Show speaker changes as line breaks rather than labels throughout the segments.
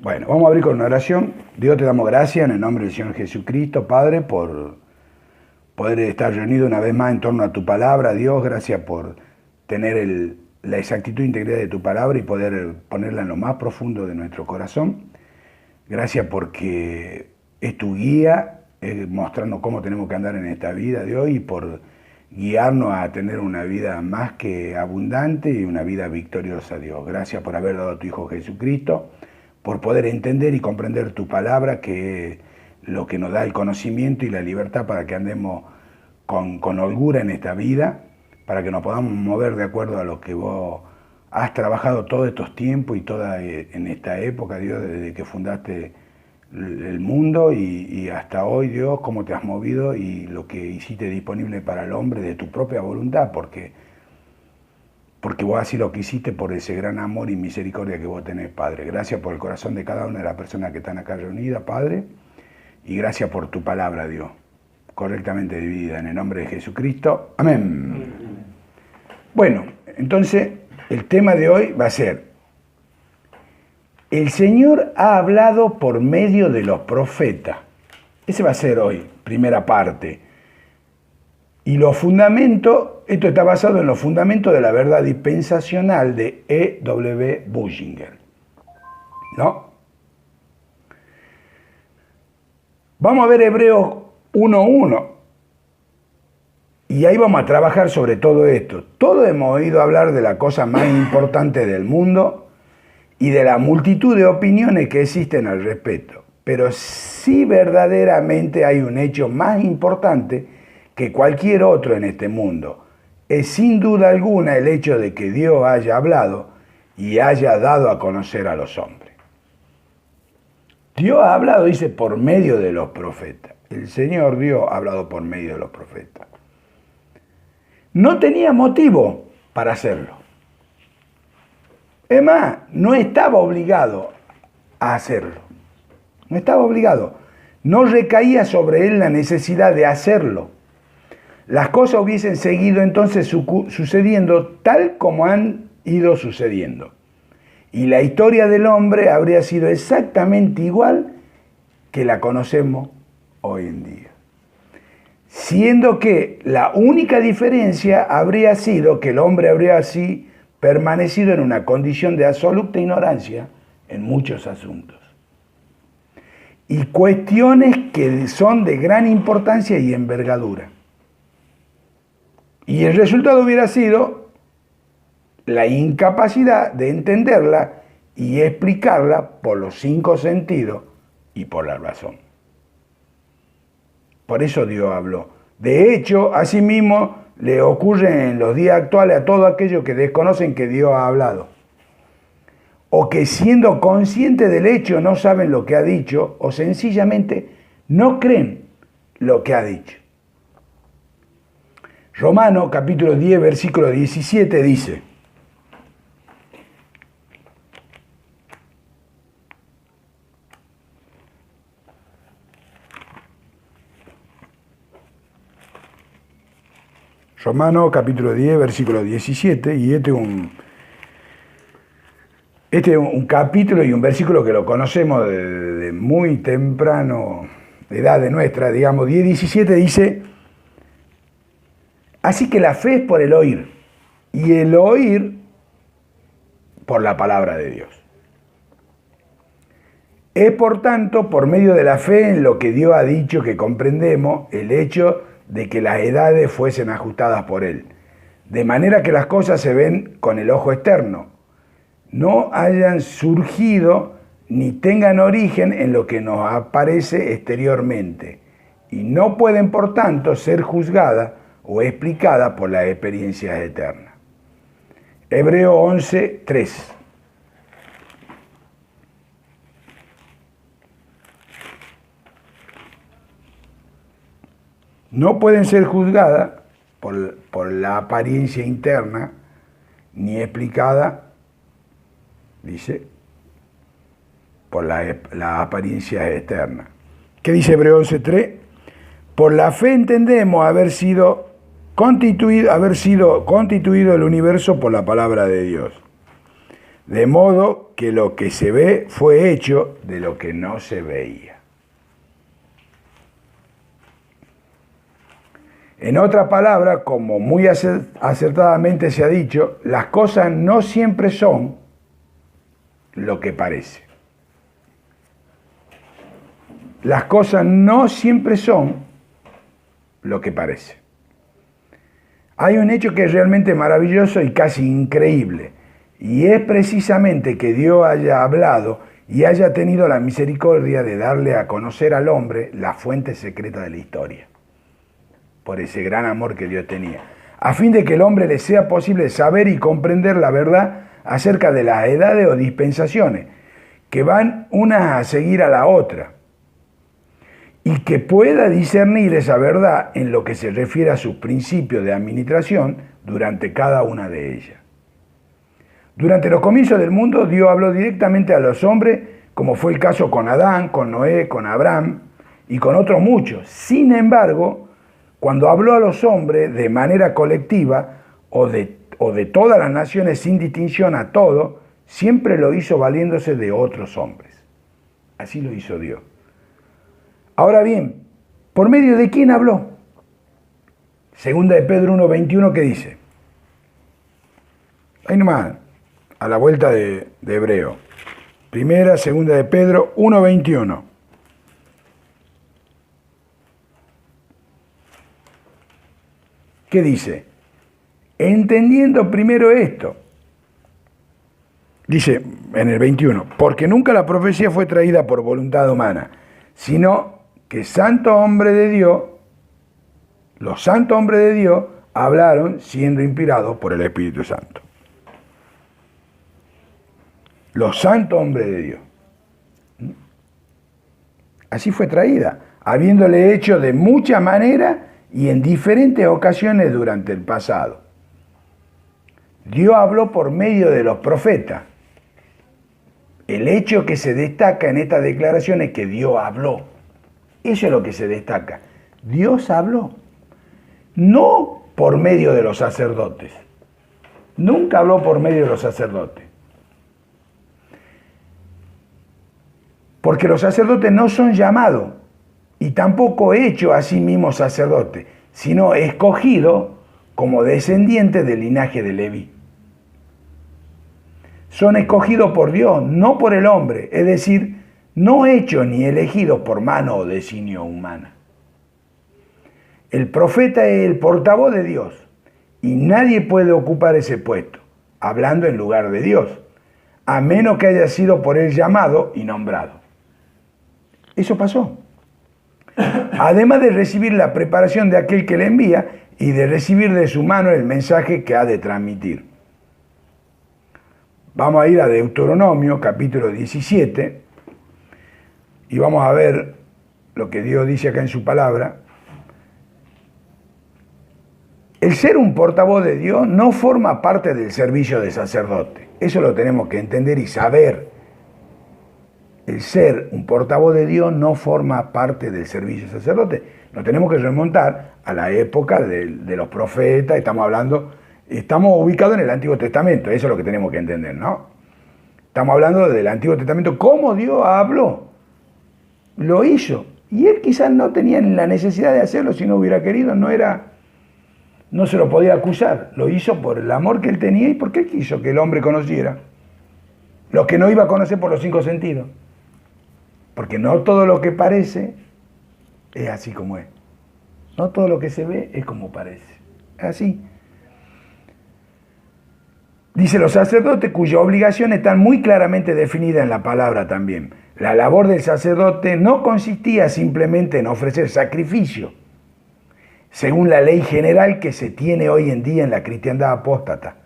Bueno, vamos a abrir con una oración. Dios, te damos gracias en el nombre del Señor Jesucristo, Padre, por poder estar reunido una vez más en torno a tu palabra. Dios, gracias por tener la exactitud e integridad de tu palabra y poder ponerla en lo más profundo de nuestro corazón. Gracias porque es tu guía, mostrarnos cómo tenemos que andar en esta vida, Dios, y por guiarnos a tener una vida más que abundante y una vida victoriosa, Dios. Gracias por haber dado a tu Hijo Jesucristo, por poder entender y comprender tu palabra, que es lo que nos da el conocimiento y la libertad para que andemos con holgura en esta vida, para que nos podamos mover de acuerdo a lo que vos has trabajado todos estos tiempos y toda en esta época, Dios, desde que fundaste el mundo y hasta hoy, Dios, cómo te has movido y lo que hiciste disponible para el hombre de tu propia voluntad, porque vos así lo que hiciste por ese gran amor y misericordia que vos tenés, Padre. Gracias por el corazón de cada una de las personas que están acá reunidas, Padre, y gracias por tu palabra, Dios, correctamente dividida, en el nombre de Jesucristo. Amén. Bueno, entonces el tema de hoy va a ser: el Señor ha hablado por medio de los profetas. Ese va a ser hoy, primera parte. Y los fundamentos, esto está basado en los fundamentos de la verdad dispensacional de E.W. Bullinger, ¿no? Vamos a ver Hebreos 1.1. Y ahí vamos a trabajar sobre todo esto. Todos hemos oído hablar de la cosa más importante del mundo y de la multitud de opiniones que existen al respecto. Pero sí verdaderamente hay un hecho más importante que cualquier otro en este mundo. Es sin duda alguna el hecho de que Dios haya hablado y haya dado a conocer a los hombres. Dios ha hablado, dice, por medio de los profetas. El Señor Dios ha hablado por medio de los profetas. No tenía motivo para hacerlo. Es más, no estaba obligado a hacerlo. No estaba obligado. No recaía sobre él la necesidad de hacerlo. Las cosas hubiesen seguido entonces sucediendo tal como han ido sucediendo. Y la historia del hombre habría sido exactamente igual que la conocemos hoy en día. Siendo que la única diferencia habría sido que el hombre habría así permanecido en una condición de absoluta ignorancia en muchos asuntos. Y cuestiones que son de gran importancia y envergadura. Y el resultado hubiera sido la incapacidad de entenderla y explicarla por los 5 sentidos y por la razón. Por eso Dios habló. De hecho, asimismo, le ocurre en los días actuales a todos aquellos que desconocen que Dios ha hablado, o que siendo conscientes del hecho no saben lo que ha dicho, o sencillamente no creen lo que ha dicho. Romanos capítulo 10, versículo 17 dice: Romanos capítulo 10, versículo 17, y este es un capítulo y un versículo que lo conocemos de muy temprano, de edad de nuestra, digamos. 10, 17 dice: así que la fe es por el oír, y el oír por la palabra de Dios. Es por tanto por medio de la fe en lo que Dios ha dicho que comprendemos el hecho de que las edades fuesen ajustadas por Él, de manera que las cosas se ven con el ojo externo, no hayan surgido ni tengan origen en lo que nos aparece exteriormente, y no pueden por tanto ser juzgadas o explicadas por las experiencias eternas. Hebreos 11, 3. No pueden ser juzgadas por la apariencia interna, ni explicadas, dice, por la apariencia externa. ¿Qué dice Hebreos 11:3? Por la fe entendemos haber sido constituido el universo por la palabra de Dios, De modo que lo que se ve fue hecho de lo que no se veía. En otra palabra, como muy acertadamente se ha dicho, las cosas no siempre son lo que parece. Las cosas no siempre son lo que parece. Hay un hecho que es realmente maravilloso y casi increíble, y es precisamente que Dios haya hablado y haya tenido la misericordia de darle a conocer al hombre la fuente secreta de la historia, por ese gran amor que Dios tenía, a fin de que el hombre le sea posible saber y comprender la verdad acerca de las edades o dispensaciones, que van una a seguir a la otra, y que pueda discernir esa verdad en lo que se refiere a sus principios de administración durante cada una de ellas. Durante los comienzos del mundo, Dios habló directamente a los hombres, como fue el caso con Adán, con Noé, con Abraham y con otros muchos. Sin embargo, cuando habló a los hombres de manera colectiva o de todas las naciones sin distinción a todos, siempre lo hizo valiéndose de otros hombres. Así lo hizo Dios. Ahora bien, ¿por medio de quién habló? Segunda de Pedro 1:21, ¿qué dice? Ahí nomás, a la vuelta de Hebreo. Primera, segunda de Pedro 1:21. ¿Qué dice? Entendiendo primero esto. Dice en el 21, porque nunca la profecía fue traída por voluntad humana, sino que santos hombres de Dios, los santos hombres de Dios, hablaron siendo inspirados por el Espíritu Santo. Los santos hombres de Dios. Así fue traída, habiéndole hecho de muchas maneras y en diferentes ocasiones durante el pasado. Dios habló por medio de los profetas. El hecho que se destaca en esta declaración es que Dios habló. Eso es lo que se destaca. Dios habló. No por medio de los sacerdotes. Nunca habló por medio de los sacerdotes. Porque los sacerdotes no son llamados y tampoco hechos a sí mismos sacerdotes, sino escogidos como descendientes del linaje de Leví. Son escogidos por Dios, no por el hombre, es decir, no hechos ni elegidos por mano o designio humana. El profeta es el portavoz de Dios y nadie puede ocupar ese puesto, hablando en lugar de Dios, a menos que haya sido por él llamado y nombrado. Eso pasó. Además de recibir la preparación de aquel que le envía y de recibir de su mano el mensaje que ha de transmitir. Vamos a ir a Deuteronomio, capítulo 17, y vamos a ver lo que Dios dice acá en su palabra. El ser un portavoz de Dios no forma parte del servicio de sacerdote. Eso lo tenemos que entender y saber. El ser un portavoz de Dios no forma parte del servicio de sacerdote. Nos tenemos que remontar a la época de los profetas. Estamos ubicados en el Antiguo Testamento. Eso es lo que tenemos que entender, ¿no? Estamos hablando del Antiguo Testamento. ¿Cómo Dios habló? Lo hizo. Y él quizás no tenía la necesidad de hacerlo si no hubiera querido. No se lo podía acusar. Lo hizo por el amor que él tenía y porque él quiso que el hombre conociera lo que no iba a conocer por los 5 sentidos. Porque no todo lo que parece es así como es. No todo lo que se ve es como parece. Es así. Dice los sacerdotes cuyas obligaciones están muy claramente definidas en la palabra también. La labor del sacerdote no consistía simplemente en ofrecer sacrificio, según la ley general que se tiene hoy en día en la cristiandad apóstata,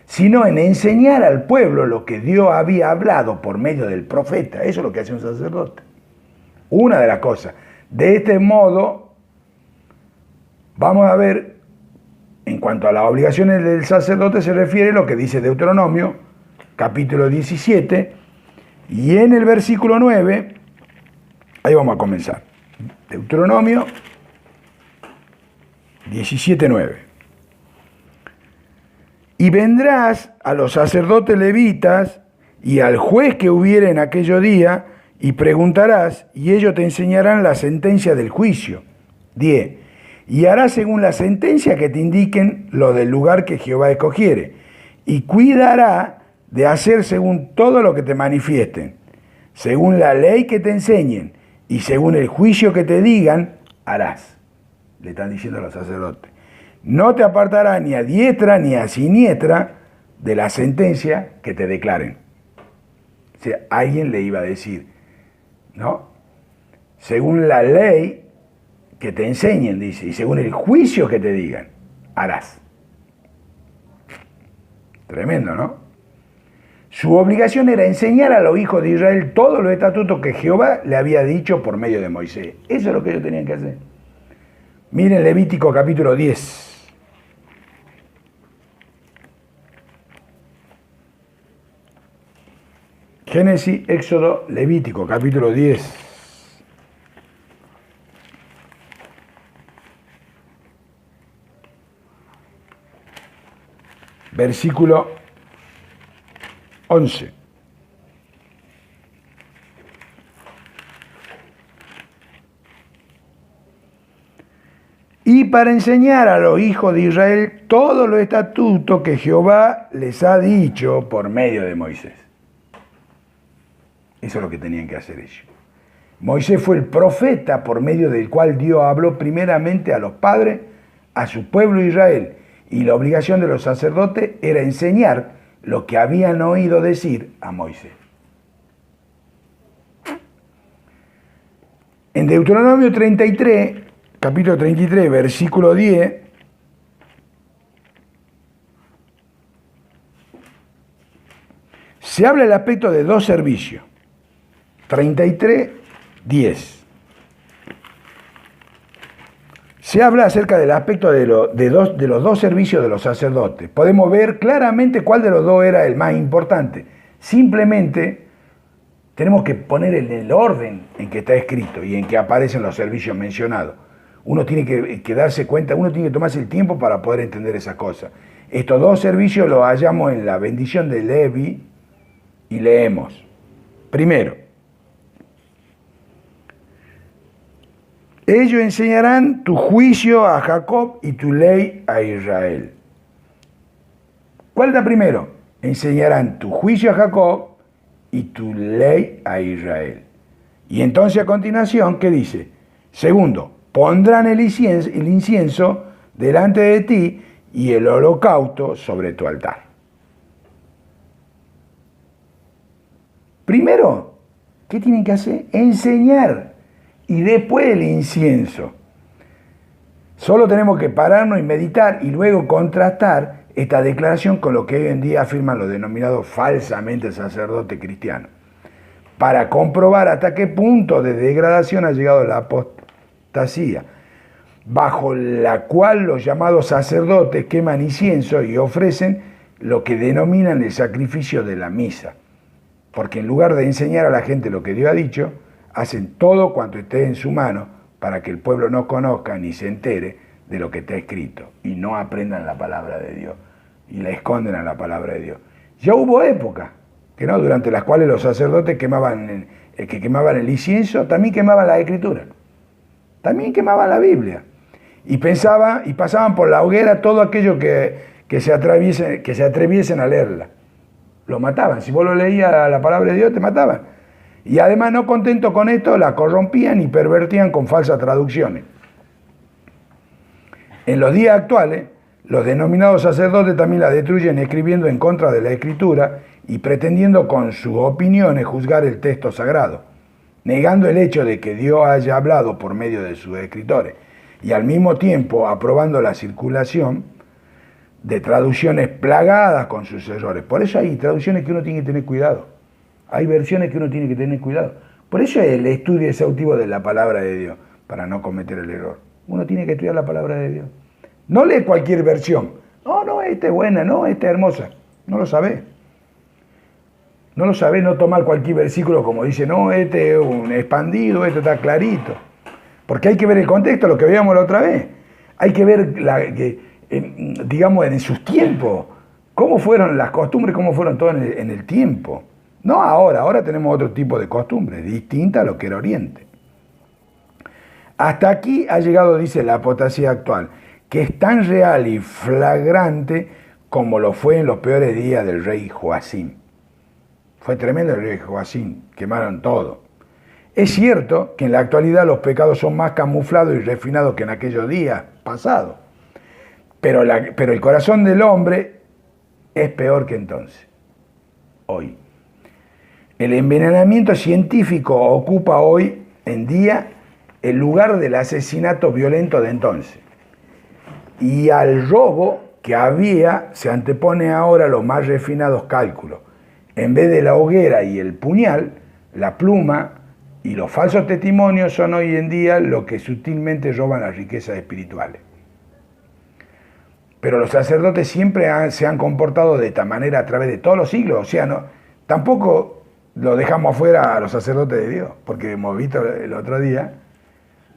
sino en enseñar al pueblo lo que Dios había hablado por medio del profeta. Eso es lo que hace un sacerdote. Una de las cosas. De este modo, vamos a ver, en cuanto a las obligaciones del sacerdote se refiere lo que dice Deuteronomio, capítulo 17, y en el versículo 9, ahí vamos a comenzar. Deuteronomio 17:9. Y vendrás a los sacerdotes levitas y al juez que hubiere en aquello día, y preguntarás, y ellos te enseñarán la sentencia del juicio. 10. Y harás según la sentencia que te indiquen lo del lugar que Jehová escogiere, y cuidará de hacer según todo lo que te manifiesten, según la ley que te enseñen, y según el juicio que te digan, harás. Le están diciendo a los sacerdotes. No te apartará ni a diestra ni a siniestra de la sentencia que te declaren. O sea, alguien le iba a decir, ¿no? Según la ley que te enseñen, dice, y según el juicio que te digan, harás. Tremendo, ¿no? Su obligación era enseñar a los hijos de Israel todos los estatutos que Jehová le había dicho por medio de Moisés. Eso es lo que ellos tenían que hacer. Miren Levítico capítulo 10. Génesis, Éxodo, Levítico capítulo 10. Versículo 11. Y para enseñar a los hijos de Israel todos los estatutos que Jehová les ha dicho por medio de Moisés. Eso es lo que tenían que hacer ellos. Moisés fue el profeta por medio del cual Dios habló primeramente a los padres, a su pueblo Israel, y la obligación de los sacerdotes era enseñar lo que habían oído decir a Moisés. En Deuteronomio 33, capítulo 33, versículo 10, se habla del aspecto de dos servicios. 33, 10. Se habla acerca del aspecto de los dos servicios de los sacerdotes. Podemos ver claramente cuál de los dos era el más importante. Simplemente tenemos que poner en el orden en que está escrito y en que aparecen los servicios mencionados. Uno tiene que darse cuenta, uno tiene que tomarse el tiempo para poder entender esas cosas. Estos dos servicios los hallamos en la bendición de Levi y leemos. Primero, ellos enseñarán tu juicio a Jacob y tu ley a Israel. ¿Cuál está primero? Enseñarán tu juicio a Jacob y tu ley a Israel. Y entonces a continuación, ¿qué dice? Segundo, pondrán el incienso delante de ti y el holocausto sobre tu altar. Primero, ¿qué tienen que hacer? Enseñar. Y después el incienso. Solo tenemos que pararnos y meditar y luego contrastar esta declaración con lo que hoy en día afirman los denominados falsamente sacerdotes cristianos, para comprobar hasta qué punto de degradación ha llegado la apostasía, bajo la cual los llamados sacerdotes queman incienso y ofrecen lo que denominan el sacrificio de la misa, porque en lugar de enseñar a la gente lo que Dios ha dicho, hacen todo cuanto esté en su mano para que el pueblo no conozca ni se entere de lo que está escrito y no aprendan la palabra de Dios y la esconden a la palabra de Dios. Ya hubo épocas durante las cuales los sacerdotes que quemaban el incienso también quemaban la escritura, también quemaban la Biblia y pasaban por la hoguera todo aquello que se atreviesen a leerla. Lo mataban. Si vos lo leías la palabra de Dios, te mataban. Y además, no contentos con esto, la corrompían y pervertían con falsas traducciones. En los días actuales, los denominados sacerdotes también la destruyen escribiendo en contra de la Escritura y pretendiendo con sus opiniones juzgar el texto sagrado, negando el hecho de que Dios haya hablado por medio de sus escritores y al mismo tiempo aprobando la circulación de traducciones plagadas con sus errores. Por eso hay traducciones que uno tiene que tener cuidado. Hay versiones que uno tiene que tener cuidado. Por eso es el estudio exhaustivo de la palabra de Dios, para no cometer el error. Uno tiene que estudiar la palabra de Dios. No lee cualquier versión. No, esta es buena, no, esta es hermosa. No lo sabés. No lo sabés, no tomar cualquier versículo como dice, no, este es un expandido, este está clarito. Porque hay que ver el contexto, lo que veíamos la otra vez. Hay que ver, digamos, en sus tiempos, cómo fueron las costumbres, cómo fueron todo en el tiempo. No ahora, ahora tenemos otro tipo de costumbre, distinta a lo que era Oriente. Hasta aquí ha llegado, dice, la apostasía actual, que es tan real y flagrante como lo fue en los peores días del rey Joacim. Fue tremendo el rey Joacim, quemaron todo. Es cierto que en la actualidad los pecados son más camuflados y refinados que en aquellos días pasados, pero el corazón del hombre es peor que entonces, hoy. El envenenamiento científico ocupa hoy en día el lugar del asesinato violento de entonces. Y al robo que había se antepone ahora los más refinados cálculos. En vez de la hoguera y el puñal, la pluma y los falsos testimonios son hoy en día lo que sutilmente roban las riquezas espirituales. Pero los sacerdotes siempre se han comportado de esta manera a través de todos los siglos. O sea, tampoco lo dejamos afuera a los sacerdotes de Dios, porque hemos visto el otro día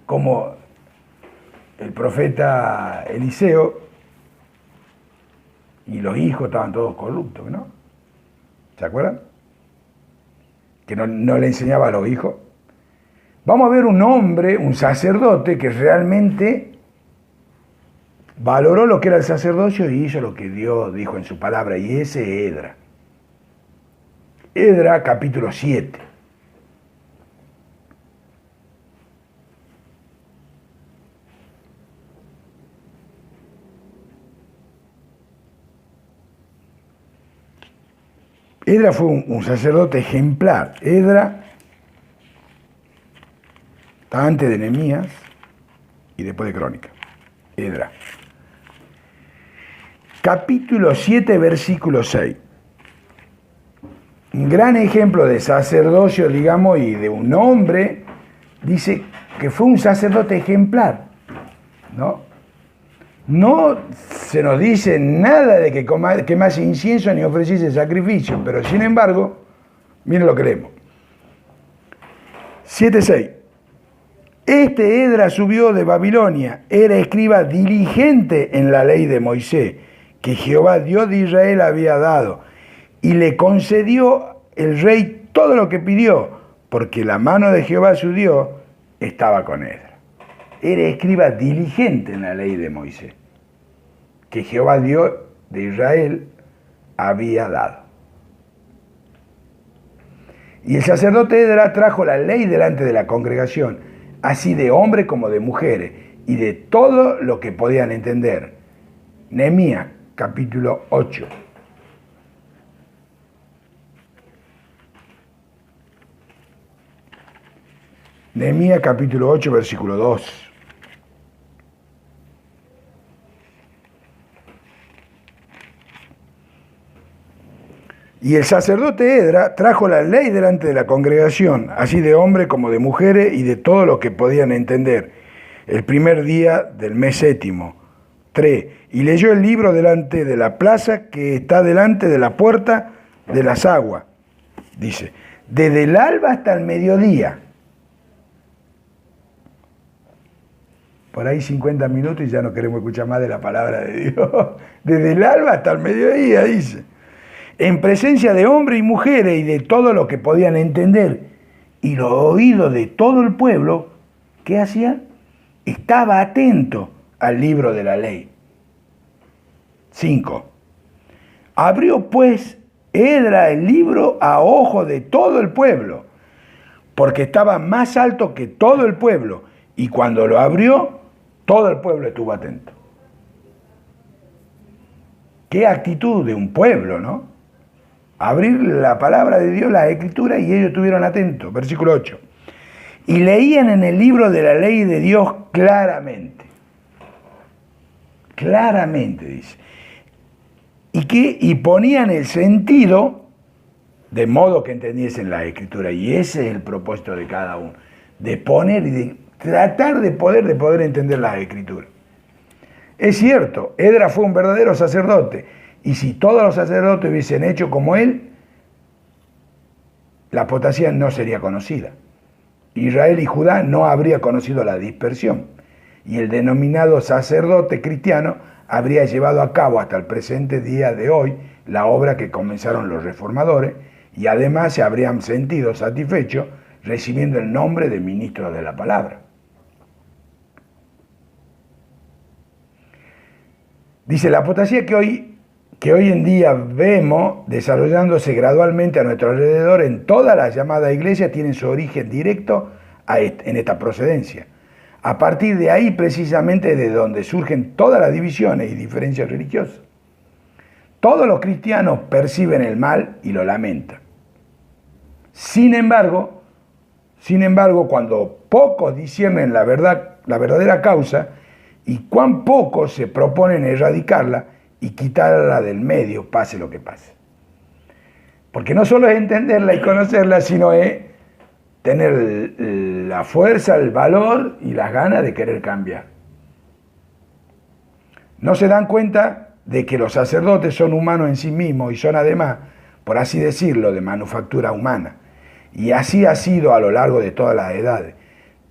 cómo el profeta Eliseo y los hijos estaban todos corruptos, ¿no? ¿Se acuerdan? Que no le enseñaba a los hijos. Vamos a ver un hombre, un sacerdote, que realmente valoró lo que era el sacerdocio y hizo lo que Dios dijo en su palabra, y ese es Edra. Edra, capítulo 7. Edra fue un sacerdote ejemplar. Edra está antes de Nehemías y después de Crónica. Edra. Capítulo 7, versículo 6. Un gran ejemplo de sacerdocio, digamos, y de un hombre, dice que fue un sacerdote ejemplar, ¿no? No se nos dice nada de que quemase incienso ni ofreciese sacrificio, pero sin embargo, miren lo que leemos. 7:6. Este Edra subió de Babilonia, era escriba diligente en la ley de Moisés, que Jehová Dios de Israel había dado, y le concedió el rey todo lo que pidió, porque la mano de Jehová su Dios estaba con Edra. Era escriba diligente en la ley de Moisés, que Jehová Dios de Israel había dado. Y el sacerdote Edra trajo la ley delante de la congregación, así de hombres como de mujeres, y de todo lo que podían entender. Nehemías, capítulo 8. Nehemías, capítulo 8, versículo 2. Y el sacerdote Edra trajo la ley delante de la congregación, así de hombres como de mujeres y de todo lo que podían entender, el primer día del mes séptimo. 3. Y leyó el libro delante de la plaza que está delante de la puerta de las aguas. Dice, desde el alba hasta el mediodía. Por ahí 50 minutos y ya no queremos escuchar más de la palabra de Dios. Desde el alba hasta el mediodía, dice. En presencia de hombres y mujeres y de todo lo que podían entender, y los oídos de todo el pueblo, ¿qué hacía? Estaba atento al libro de la ley. 5. Abrió pues Edra el libro a ojo de todo el pueblo, porque estaba más alto que todo el pueblo, y cuando lo abrió, todo el pueblo estuvo atento. Qué actitud de un pueblo, ¿no? Abrir la palabra de Dios, la escritura, y ellos estuvieron atentos. Versículo 8. Y leían en el libro de la ley de Dios claramente. Claramente, dice. Y ponían el sentido de modo que entendiesen la escritura. Y ese es el propósito de cada uno. De poner y de tratar de poder entender la escritura. Es cierto, Edra fue un verdadero sacerdote. Y si todos los sacerdotes hubiesen hecho como él, la apostasía no sería conocida. Israel y Judá no habría conocido la dispersión. Y el denominado sacerdote cristiano habría llevado a cabo hasta el presente día de hoy la obra que comenzaron los reformadores y además se habrían sentido satisfechos recibiendo el nombre de ministros de la palabra. Dice, la apostasía que hoy en día vemos desarrollándose gradualmente a nuestro alrededor en toda la llamada iglesia tiene su origen directo en esta procedencia. A partir de ahí precisamente de donde surgen todas las divisiones y diferencias religiosas. Todos los cristianos perciben el mal y lo lamentan. Sin embargo, cuando pocos disciernen la verdadera causa y cuán pocos se proponen erradicarla y quitarla del medio, pase lo que pase. Porque no solo es entenderla y conocerla, sino es tener la fuerza, el valor y las ganas de querer cambiar. No se dan cuenta de que los sacerdotes son humanos en sí mismos y son además, por así decirlo, de manufactura humana. Y así ha sido a lo largo de todas las edades.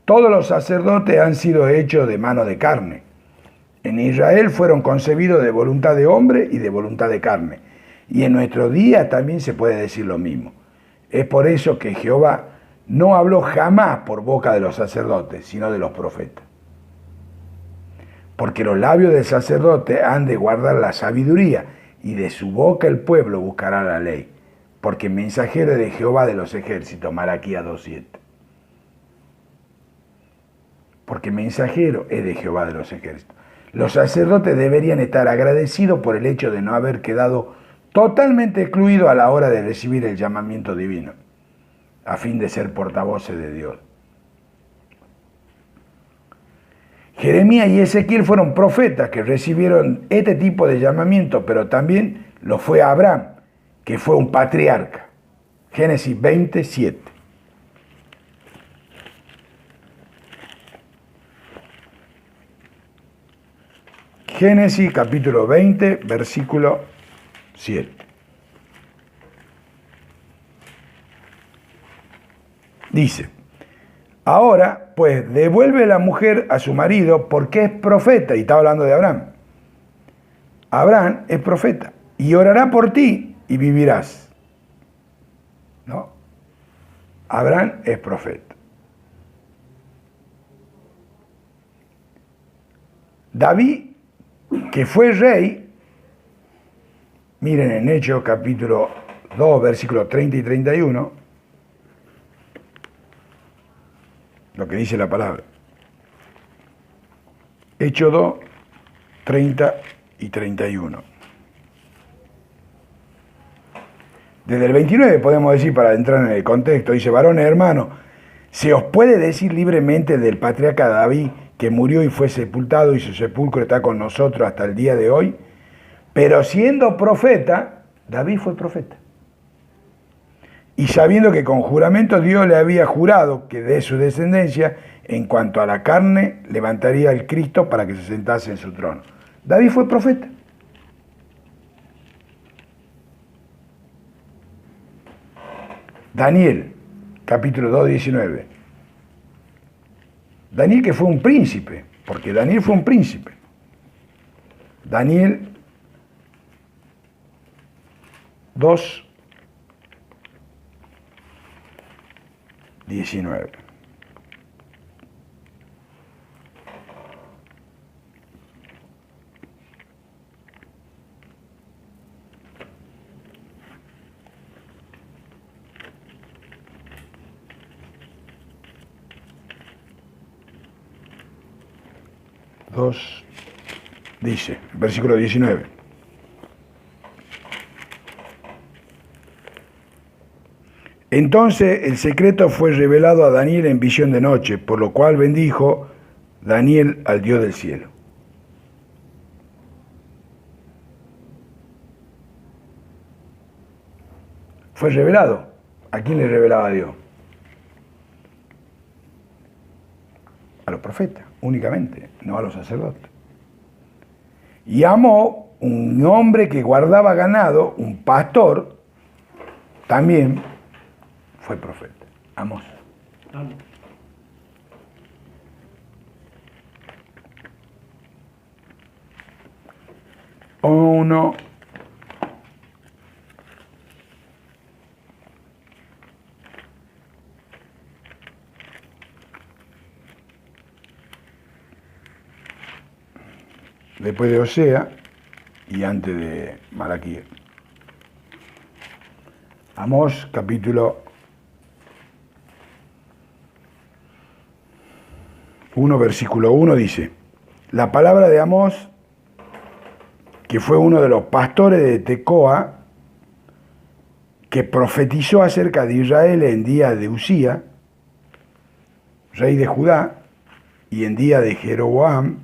Todos los sacerdotes han sido hechos de mano de carne. En Israel fueron concebidos de voluntad de hombre y de voluntad de carne. Y en nuestro día también se puede decir lo mismo. Es por eso que Jehová no habló jamás por boca de los sacerdotes, sino de los profetas. Porque los labios del sacerdote han de guardar la sabiduría, y de su boca el pueblo buscará la ley. Porque mensajero es de Jehová de los ejércitos, Malaquías 2:7. Porque mensajero es de Jehová de los ejércitos. Los sacerdotes deberían estar agradecidos por el hecho de no haber quedado totalmente excluidos a la hora de recibir el llamamiento divino, a fin de ser portavoces de Dios. Jeremías y Ezequiel fueron profetas que recibieron este tipo de llamamiento, pero también lo fue Abraham, que fue un patriarca. Génesis 20:7. Génesis capítulo 20, versículo 7. Dice, ahora pues devuelve la mujer a su marido porque es profeta, y está hablando de Abraham. Abraham es profeta y orará por ti y vivirás. ¿No? Abraham es profeta. David, que fue rey, miren en Hechos capítulo 2, versículos 30 y 31, lo que dice la palabra. Hechos 2, 30 y 31. Desde el 29 podemos decir, para entrar en el contexto, dice, varones hermanos, se os puede decir libremente del patriarca David, que murió y fue sepultado y su sepulcro está con nosotros hasta el día de hoy, pero siendo profeta, David fue profeta. Y sabiendo que con juramento Dios le había jurado que de su descendencia, en cuanto a la carne, levantaría al Cristo para que se sentase en su trono. David fue profeta. Daniel, capítulo 2, 19. Daniel, que fue un príncipe, porque Daniel fue un príncipe. Daniel 2, 19. Dice, versículo 19. Entonces el secreto fue revelado a Daniel en visión de noche, por lo cual bendijo Daniel al Dios del cielo. Fue revelado. ¿A quién le revelaba a Dios? A los profetas, únicamente, no a los sacerdotes. Y Amós, un hombre que guardaba ganado, un pastor, también fue profeta. Amós. Uno. después de Osea y antes de Malaquías. Amós, capítulo 1, versículo 1 dice: la palabra de Amós, que fue uno de los pastores de Tecoa, que profetizó acerca de Israel en día de Usía, rey de Judá, y en día de Jeroboam,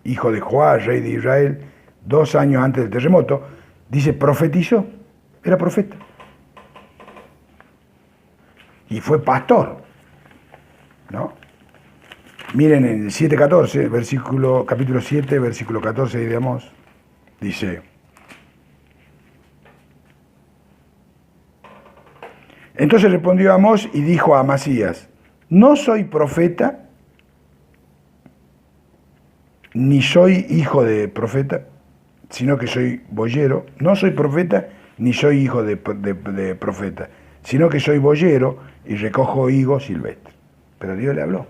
hijo de Joás, rey de Israel, 2 años antes del terremoto, dice, profetizó, era profeta. Y fue pastor, ¿no? Miren en el 7:14, capítulo 7, versículo 14 de Amós, dice: entonces respondió Amós y dijo a Amasías: no soy profeta, ni soy hijo de profeta, sino que soy boyero. No soy profeta, ni soy hijo de profeta, sino que soy boyero y recojo higos silvestres. Pero Dios le habló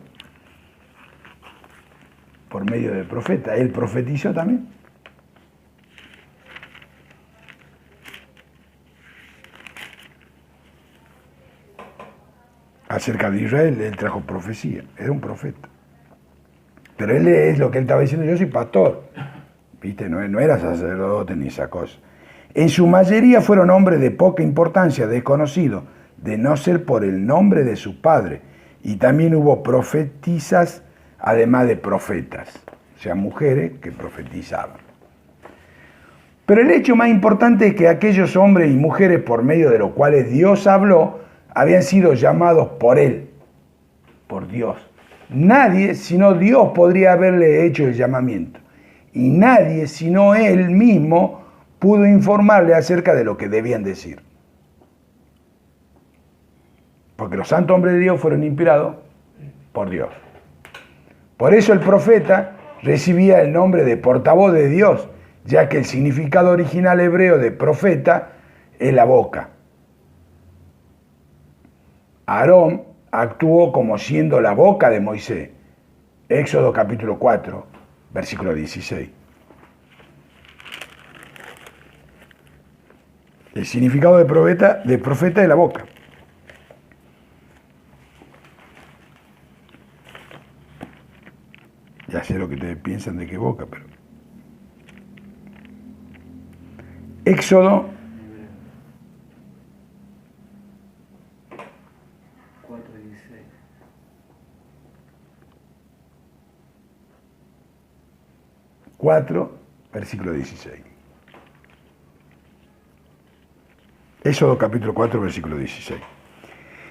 por medio del profeta. Él profetizó también. Acerca de Israel, él trajo profecía, era un profeta. Pero él es lo que él estaba diciendo: yo soy pastor. ¿Viste? No era sacerdote ni esa cosa. En su mayoría fueron hombres de poca importancia, desconocidos, de no ser por el nombre de su padre. Y también hubo profetisas, además de profetas, o sea, mujeres que profetizaban. Pero el hecho más importante es que aquellos hombres y mujeres por medio de los cuales Dios habló, habían sido llamados por Él, por Dios. Nadie sino Dios podría haberle hecho el llamamiento. Y nadie sino Él mismo pudo informarle acerca de lo que debían decir. Porque los santos hombres de Dios fueron inspirados por Dios. Por eso el profeta recibía el nombre de portavoz de Dios, ya que el significado original hebreo de profeta es la boca. Aarón actuó como siendo la boca de Moisés. Éxodo capítulo 4, versículo 16. El significado de profeta es la boca. Ya sé lo que ustedes piensan de qué boca, pero... Éxodo
4:16.
Versículo 16. Éxodo capítulo 4, versículo 16.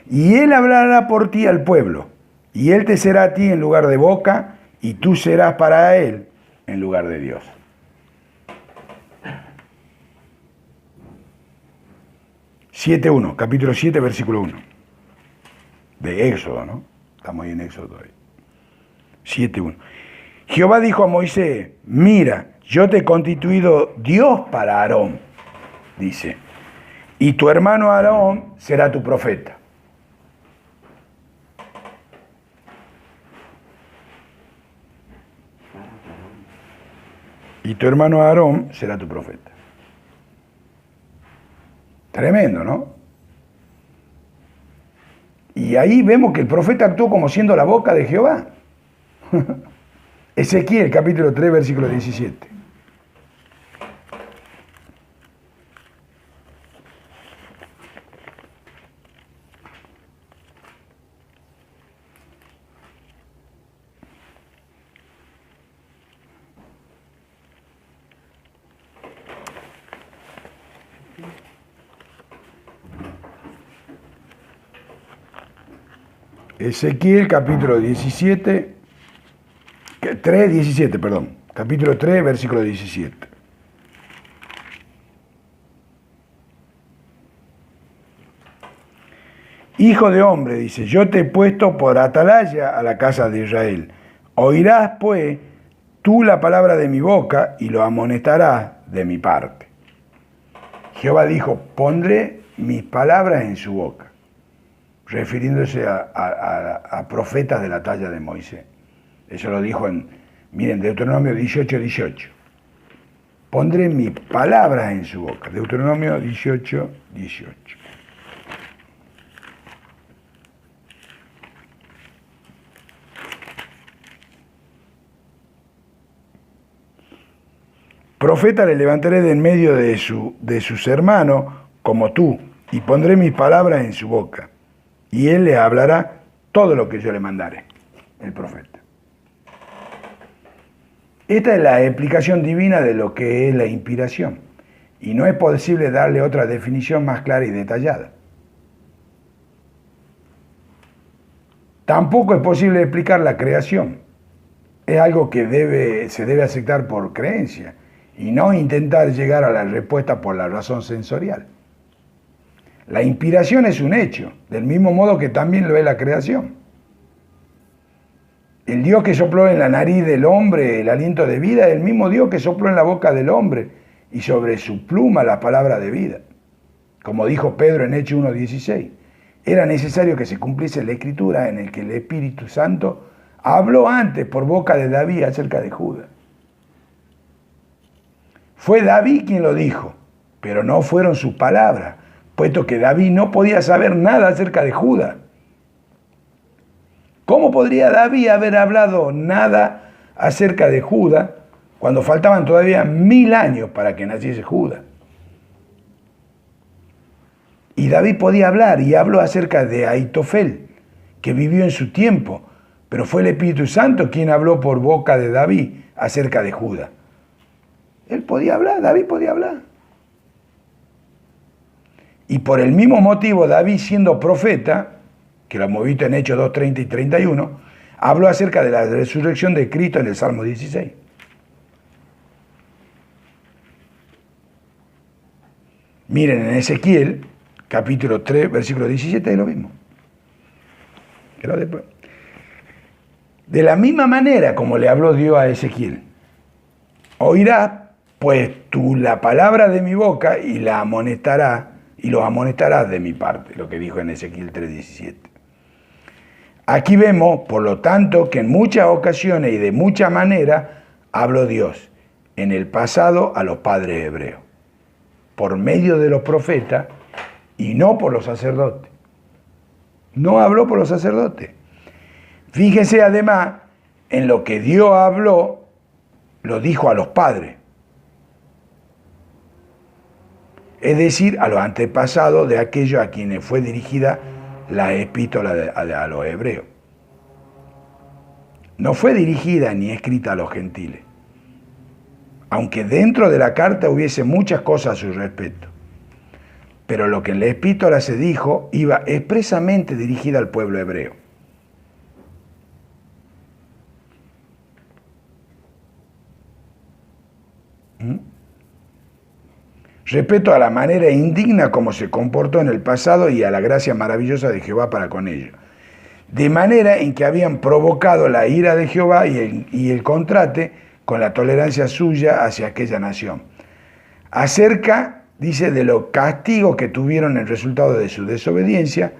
Y él hablará por ti al pueblo, y él te será a ti en lugar de boca, y tú serás para él en lugar de Dios. Capítulo 7, versículo 1. De Éxodo, ¿no? Estamos ahí en Éxodo todavía. 7:1. Jehová dijo a Moisés: mira, yo te he constituido Dios para Aarón, dice, y tu hermano Aarón será tu profeta. Y tu hermano Aarón será tu profeta. Tremendo, ¿no? Y ahí vemos que el profeta actuó como siendo la boca de Jehová. Ezequiel, capítulo 3, versículo 17. Ezequiel, capítulo 17, 3:17, perdón. Capítulo 3, versículo 17. Hijo de hombre, dice, yo te he puesto por atalaya a la casa de Israel. Oirás, pues, tú la palabra de mi boca y lo amonestarás de mi parte. Jehová dijo, pondré mis palabras en su boca, refiriéndose a profetas de la talla de Moisés. Eso lo dijo miren, Deuteronomio 18:18. pondré mis palabras en su boca. Deuteronomio 18, 18. Profeta le levantaré de en medio de sus hermanos como tú, y pondré mis palabras en su boca, y él le hablará todo lo que yo le mandare, el profeta. Esta es la explicación divina de lo que es la inspiración, y no es posible darle otra definición más clara y detallada. Tampoco es posible explicar la creación. Es algo que se debe aceptar por creencia, y no intentar llegar a la respuesta por la razón sensorial. La inspiración es un hecho, del mismo modo que también lo es la creación. El Dios que sopló en la nariz del hombre el aliento de vida es el mismo Dios que sopló en la boca del hombre y sobre su pluma la palabra de vida. Como dijo Pedro en Hechos 1:16, era necesario que se cumpliese la escritura en el que el Espíritu Santo habló antes por boca de David acerca de Judas. Fue David quien lo dijo, pero no fueron sus palabras, puesto que David no podía saber nada acerca de Judas. ¿Cómo podría David haber hablado nada acerca de Judas cuando faltaban todavía 1000 años para que naciese Judas? Y David podía hablar y habló acerca de Ahitofel, que vivió en su tiempo, pero fue el Espíritu Santo quien habló por boca de David acerca de Judas. Él podía hablar, David podía hablar. Y por el mismo motivo, David, siendo profeta, que lo hemos visto en Hechos 2, 30 y 31, habló acerca de la resurrección de Cristo en el Salmo 16. Miren, en Ezequiel, capítulo 3, versículo 17, es lo mismo. De la misma manera como le habló Dios a Ezequiel, oirás pues tú la palabra de mi boca y la amonestarás, y los amonestarás de mi parte, lo que dijo en Ezequiel 3:17. Aquí vemos, por lo tanto, que en muchas ocasiones y de muchas maneras habló Dios en el pasado a los padres hebreos, por medio de los profetas y no por los sacerdotes. No habló por los sacerdotes. Fíjense además en lo que Dios habló, lo dijo a los padres. Es decir, a los antepasados de aquellos a quienes fue dirigida la epístola a los hebreos. No fue dirigida ni escrita a los gentiles, aunque dentro de la carta hubiese muchas cosas a su respecto. Pero lo que en la epístola se dijo iba expresamente dirigida al pueblo hebreo. Respecto a la manera indigna como se comportó en el pasado y a la gracia maravillosa de Jehová para con ellos. De manera en que habían provocado la ira de Jehová y el contraste con la tolerancia suya hacia aquella nación. Acerca, dice, de los castigos que tuvieron el resultado de su desobediencia,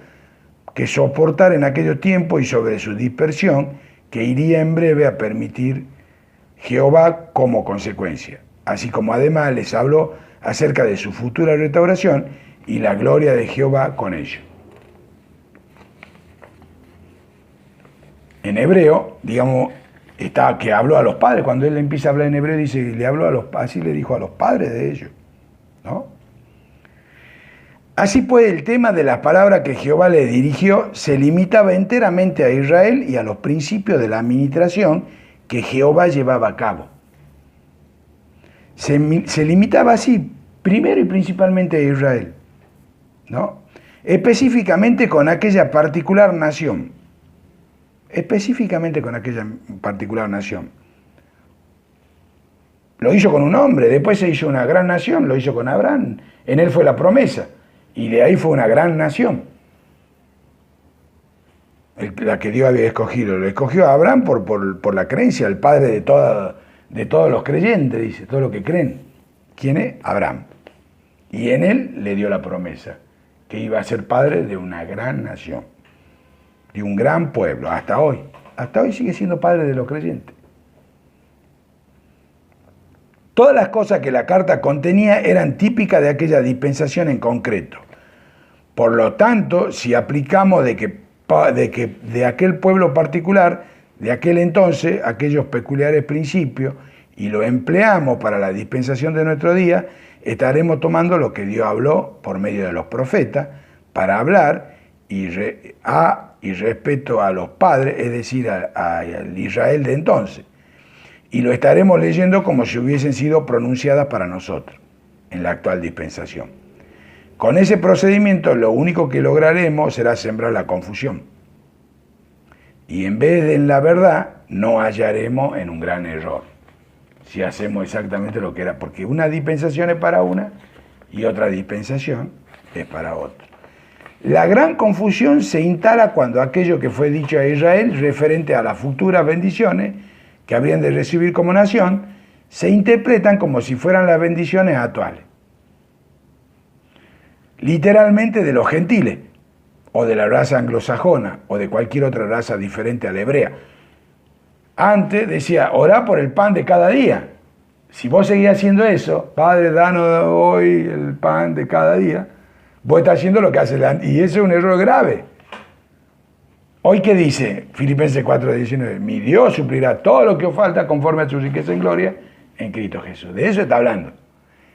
que soportar en aquellos tiempos y sobre su dispersión, que iría en breve a permitir Jehová como consecuencia. Así como además les habló acerca de su futura restauración y la gloria de Jehová con ellos. En hebreo, digamos, está que habló a los padres. Cuando él empieza a hablar en hebreo, dice, le habló a los, así le dijo a los padres de ellos, ¿no? Así pues, el tema de las palabras que Jehová le dirigió se limitaba enteramente a Israel y a los principios de la administración que Jehová llevaba a cabo. Se limitaba así, primero y principalmente a Israel, ¿no? Específicamente con aquella particular nación. Específicamente con aquella particular nación. Lo hizo con un hombre, después se hizo una gran nación, lo hizo con Abraham. En él fue la promesa, y de ahí fue una gran nación. La que Dios había escogido. Lo escogió a Abraham por la creencia, el padre de todos los creyentes, dice, todos los que creen. ¿Quién es? Abraham. Y en él le dio la promesa, que iba a ser padre de una gran nación, de un gran pueblo, hasta hoy. Hasta hoy sigue siendo padre de los creyentes. Todas las cosas que la carta contenía eran típicas de aquella dispensación en concreto. Por lo tanto, si aplicamos de aquel pueblo particular, de aquel entonces, aquellos peculiares principios, y lo empleamos para la dispensación de nuestro día, estaremos tomando lo que Dios habló por medio de los profetas para hablar y respeto a los padres, es decir, al Israel de entonces. Y lo estaremos leyendo como si hubiesen sido pronunciadas para nosotros en la actual dispensación. Con ese procedimiento lo único que lograremos será sembrar la confusión. Y en vez de en la verdad, no hallaremos en un gran error. Si hacemos exactamente lo que era, porque una dispensación es para una y otra dispensación es para otra. La gran confusión se instala cuando aquello que fue dicho a Israel referente a las futuras bendiciones que habrían de recibir como nación, se interpretan como si fueran las bendiciones actuales. Literalmente de los gentiles, o de la raza anglosajona, o de cualquier otra raza diferente a la hebrea. Antes decía, orá por el pan de cada día. Si vos seguís haciendo eso, Padre, danos hoy el pan de cada día, vos estás haciendo lo que hace y eso es un error grave. Hoy, ¿qué dice Filipenses 4:19? Mi Dios suplirá todo lo que os falta conforme a su riqueza en gloria en Cristo Jesús. De eso está hablando.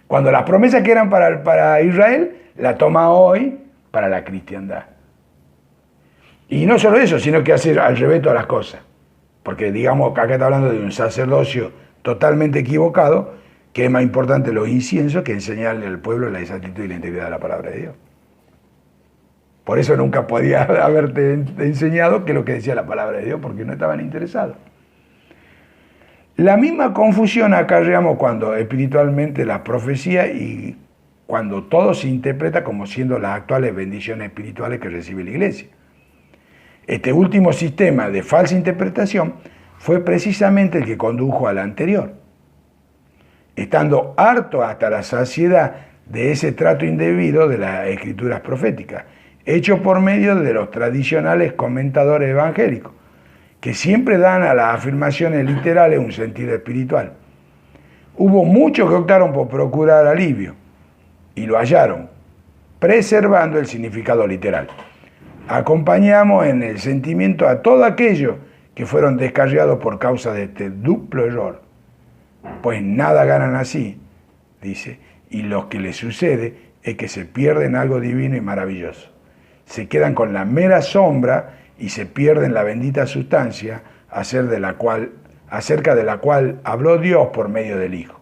Cuando las promesas que eran para Israel, la toma hoy para la cristiandad. Y no solo eso, sino que hace al revés todas las cosas. Porque digamos que acá está hablando de un sacerdocio totalmente equivocado, que es más importante los inciensos que enseñarle al pueblo la exactitud y la integridad de la palabra de Dios. Por eso nunca podía haberte enseñado que lo que decía la palabra de Dios, porque no estaban interesados. La misma confusión acarreamos cuando espiritualmente las profecías y cuando todo se interpreta como siendo las actuales bendiciones espirituales que recibe la iglesia. Este último sistema de falsa interpretación fue precisamente el que condujo al anterior. Estando harto hasta la saciedad de ese trato indebido de las escrituras proféticas, hecho por medio de los tradicionales comentadores evangélicos, que siempre dan a las afirmaciones literales un sentido espiritual. Hubo muchos que optaron por procurar alivio, y lo hallaron, preservando el significado literal. Acompañamos en el sentimiento a todos aquellos que fueron descarriados por causa de este duplo error, pues nada ganan así, dice, y lo que les sucede es que se pierden algo divino y maravilloso. Se quedan con la mera sombra y se pierden la bendita sustancia acerca de la cual habló Dios por medio del Hijo.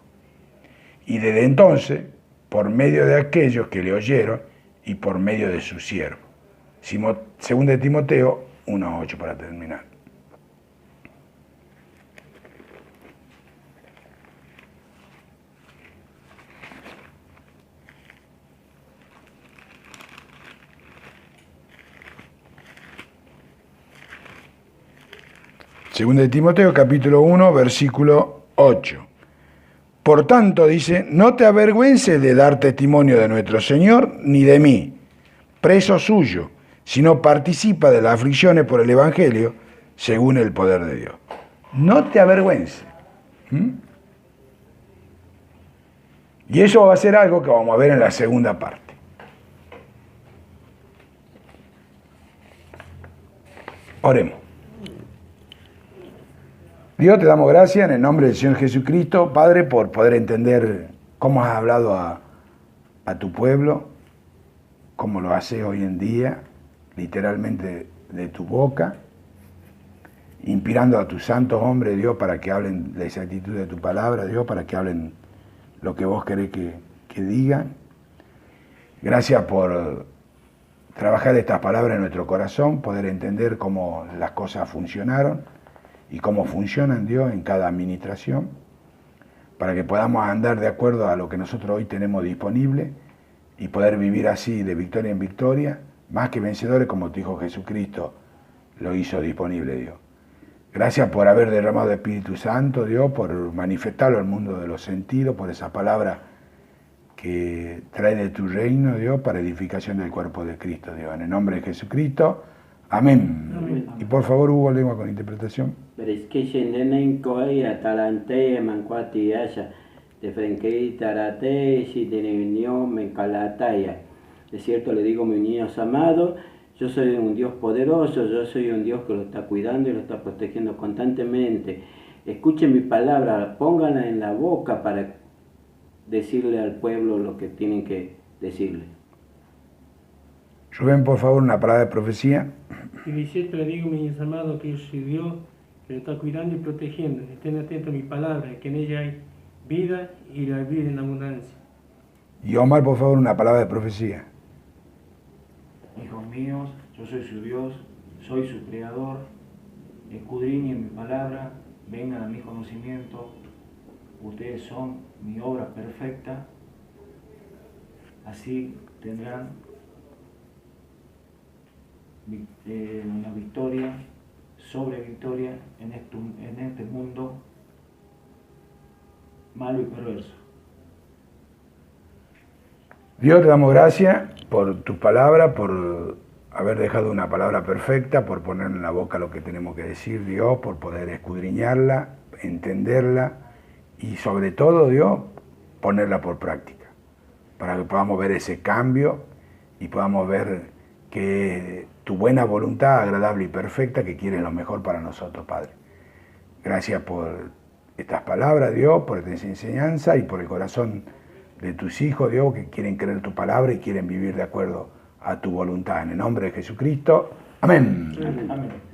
Y desde entonces, por medio de aquellos que le oyeron y por medio de su siervo. 2 de Timoteo 1:8 para terminar. Segunda de Timoteo, capítulo 1, versículo 8. Por tanto, dice, no te avergüences de dar testimonio de nuestro Señor, ni de mí, preso suyo, sino participa de las aflicciones por el Evangelio, según el poder de Dios. No te avergüences. Y eso va a ser algo que vamos a ver en la segunda parte. Oremos. Dios, te damos gracias en el nombre del Señor Jesucristo, Padre, por poder entender cómo has hablado a tu pueblo, cómo lo haces hoy en día, literalmente de tu boca, inspirando a tus santos hombres, Dios, para que hablen la exactitud de tu palabra, Dios, para que hablen lo que vos querés que digan. Gracias por trabajar estas palabras en nuestro corazón, poder entender cómo las cosas funcionaron y cómo funcionan, Dios, en cada administración, para que podamos andar de acuerdo a lo que nosotros hoy tenemos disponible y poder vivir así de victoria en victoria, más que vencedores como tu Hijo Jesucristo lo hizo disponible, Dios. Gracias por haber derramado el Espíritu Santo, Dios, por manifestarlo al mundo de los sentidos, por esa palabra que trae de tu reino, Dios, para edificación del cuerpo de Cristo, Dios. En el nombre de Jesucristo, amén. Amén. Y por favor, Hugo, lengua con interpretación.
de Frenquei, Tarate, si de Nevinio, Mencalataya. De cierto le digo, mis niños amados, yo soy un Dios poderoso, yo soy un Dios que lo está cuidando y lo está protegiendo constantemente. Escuchen mi palabra, pónganla en la boca para decirle al pueblo lo que tienen que decirle.
Rubén, por favor, una palabra de profecía.
Y de cierto le digo, mis niños amados, que yo soy Dios, que lo está cuidando y protegiendo. Estén atentos a mi palabra, que en ella hay vida y la vida en abundancia.
Y Omar, por favor, una palabra de profecía.
Hijos míos, yo soy su Dios, soy su creador, escudriñen mi palabra, vengan a mi conocimiento, ustedes son mi obra perfecta, así tendrán una victoria sobre victoria en este mundo malo y perverso.
Dios, te damos gracias por tu palabra, por haber dejado una palabra perfecta, por poner en la boca lo que tenemos que decir, Dios, por poder escudriñarla, entenderla y sobre todo, Dios, ponerla por práctica, para que podamos ver ese cambio y podamos ver que tu buena voluntad, agradable y perfecta, que quieres lo mejor para nosotros, Padre. Gracias por estas palabras, Dios, por esta enseñanza y por el corazón de tus hijos, Dios, que quieren creer tu palabra y quieren vivir de acuerdo a tu voluntad. En el nombre de Jesucristo. Amén.
Amén.